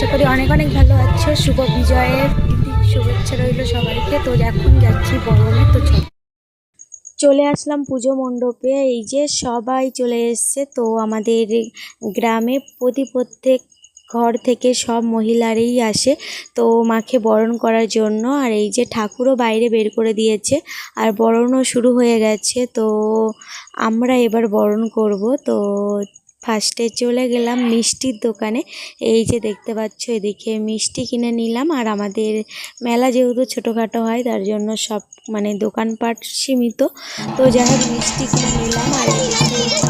আশা করি অনেক অনেক ভালো আছো। শুভ বিজয়ের শুভেচ্ছা রইল সবাইকে। তো এখন যাচ্ছি বরণে। তো চলে আসলাম পুজো মণ্ডপে। এই যে সবাই চলে এসছে। তো আমাদের গ্রামে প্রত্যেক ঘর থেকে সব মহিলারাই আসে তো মাকে বরণ করার জন্য। আর এই যে ঠাকুরও বাইরে বের করে দিয়েছে আর বরণও শুরু হয়ে গেছে। তো আমরা এবার বরণ করব। তো ফার্স্টে চলে গেলাম মিষ্টির দোকানে। এই যে দেখতে পাচ্ছ এদিকে মিষ্টি কিনে নিলাম। আর আমাদের মেলা যেহেতু ছোটোখাটো হয় তার জন্য সব মানে দোকানপাট সীমিত। তো যাই হোক মিষ্টি কিনে নিলাম। আর এদিকে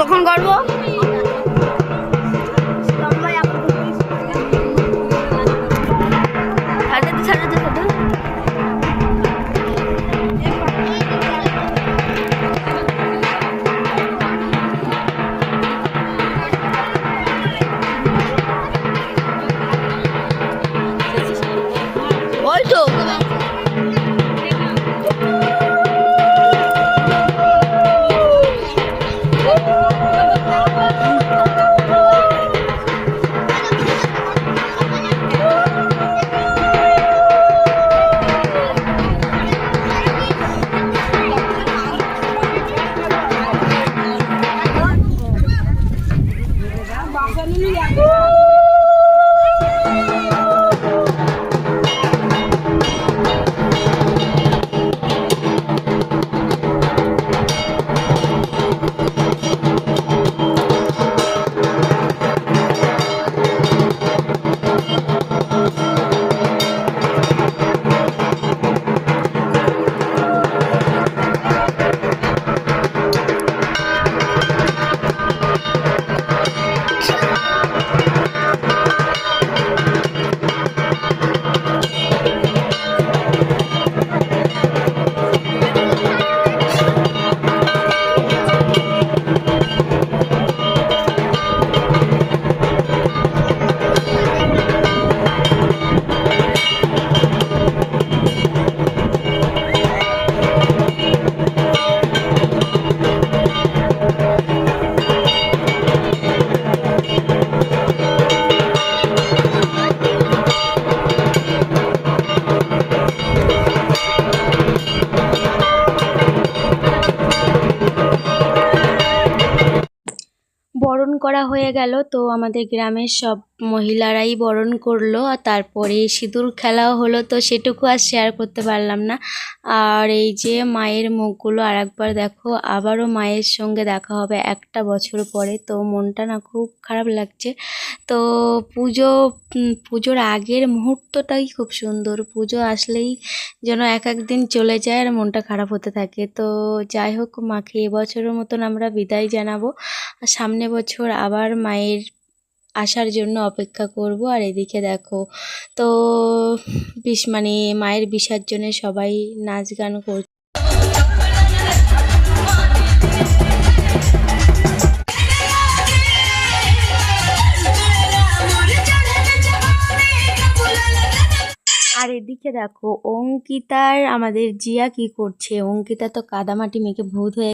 কখন করবো? ওই তো করা হয়ে গেল, তো আমাদের গ্রামের সব মহিলারাই বরণ করলো, আর তারপরে সিঁদুর খেলাও হলো, তো সেটুকু আর শেয়ার করতে পারলাম না। আর এই যে মায়ের মুখগুলো আর একবার দেখো, আবারও মায়ের সঙ্গে দেখা হবে একটা বছর পরে, তো মনটা না খুব খারাপ লাগছে। তো পুজোর আগের মুহূর্তটাই খুব সুন্দর, পুজো আসলেই যেন এক একদিন চলে যায় আর মনটা খারাপ হতে থাকে। তো যাই হোক, মাকে এবছরের মতন আমরা বিদায় জানাবো, আর সামনে বছর আবার মায়ের আসার জন্য অপেক্ষা করব। আর এদিকে দেখো, তো মানে মায়ের বিসর্জনে সবাই নাচ গান করছে। আর এদিকে দেখো, অঙ্কিতার আমাদের জিয়া কি করছে। অঙ্কিতা তো কাদামাটি মেখে ভূত হয়ে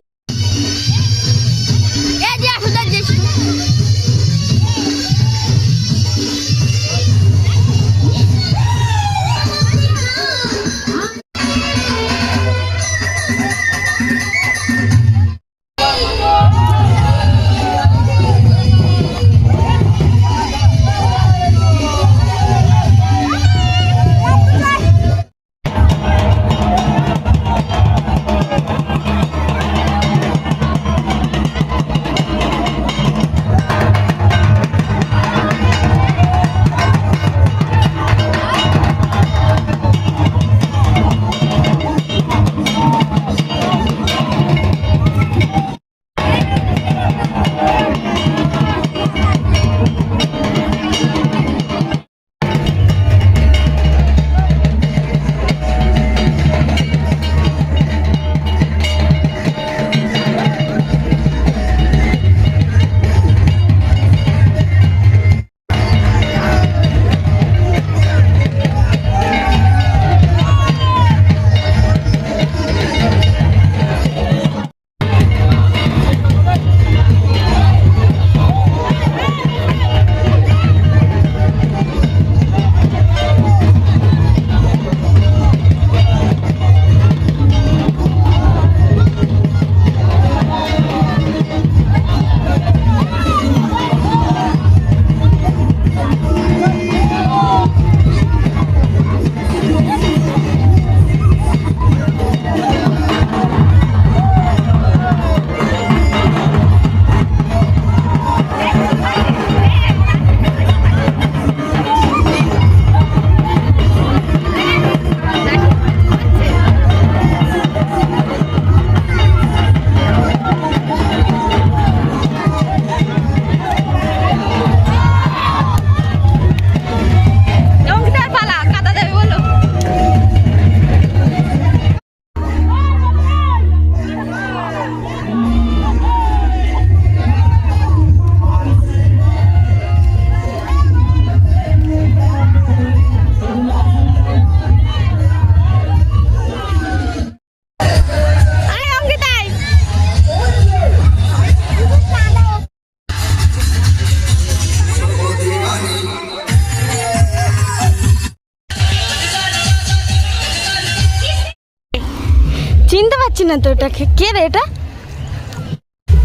চিনতে পারছি না তো এটাকে, কে রে এটা।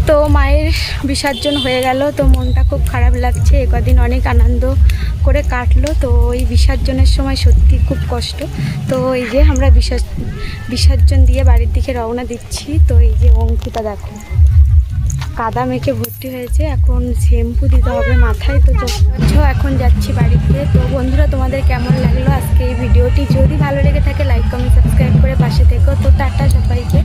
তো মায়ের বিসর্জন হয়ে গেল, তো মনটা খুব খারাপ লাগছে। কদিন অনেক আনন্দ করে কাটলো, তো এই বিসর্জনের সময় সত্যি খুব কষ্ট। তো এই যে আমরা বিসর্জন দিয়ে বাড়ির দিকে রওনা দিচ্ছি। তো এই যে অঙ্কিতা দেখো, কাদা মেখে ভর্তি হয়েছে, এখন শ্যাম্পু দিতে হবে মাথায়। তো এখন যাচ্ছি বাড়িতে। তো বন্ধুরা, তোমাদের কেমন লাগলো আজকে এই ভিডিওটি? যদি ভালো লেগে থাকে লাইক কমেন্ট সাবস্ক্রাইব করে পাশে থেকো। তো টাটা সবাইকে।